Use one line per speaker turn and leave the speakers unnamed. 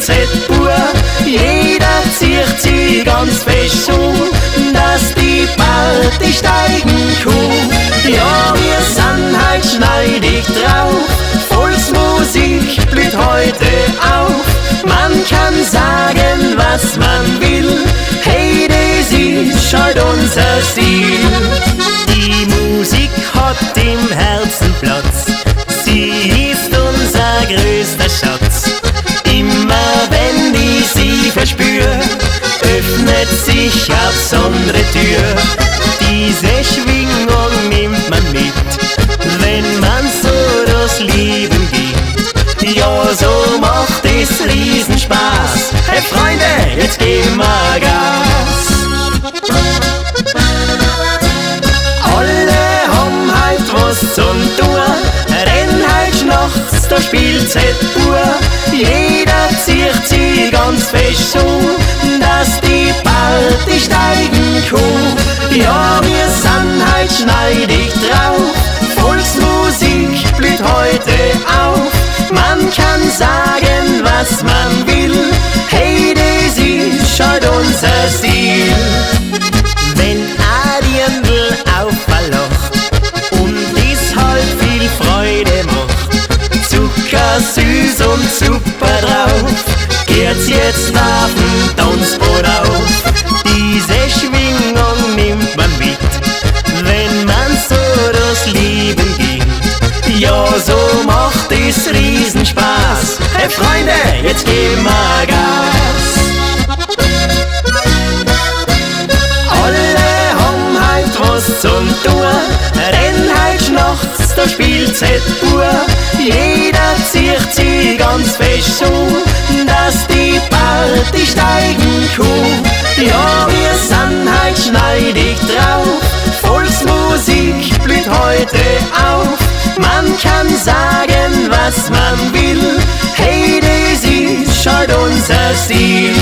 Spielzeit pur. Jeder zieht sie ganz fest um, dass die Party steigen kann. Ja, wir sind halt schneidig drauf, Volksmusik blüht heute auf. Man kann sagen, was man will, hey, das ist halt unser Stil. Die Musik hat im Herzen Platz, sie ist unser größter Schatz. Immer wenn ich sie verspür, öffnet sich eine besondere Tür. Diese Schwingung nimmt man mit, wenn man so durchs Leben geht. Ja, so macht es Riesenspaß. Hey Freunde, jetzt geben wir Gas. Alle haben halt was zum Tun, rennen halt nachts der Spielzeit pur. Jeder zieht sie ganz fest um, dass die Party steigen kann. Ja, wir sind halt schneidig drauf, Volksmusik blüht heute auf. Man kann sagen, was man will, hey, das ist halt unser Stil. Wenn ein Dirndl auferlacht und es halt viel Freude macht, zuckersüß und super drauf, geht's jetzt auf den Tanzboden auf. Diese Schwingung nimmt man mit, wenn man so durchs Leben geht. Ja, so macht es Riesenspaß. Hey Freunde, jetzt geben wir Gas. Alle haben halt was zum Tun, rennen halt nachts der Spielzeit pur. Jeder zieht sie ganz fest um, dass die Party steigen kann. Ja, wir sind halt schneidig drauf, Volksmusik blüht heute auf. Man kann sagen, was man will, hey, das ist halt unser Stil.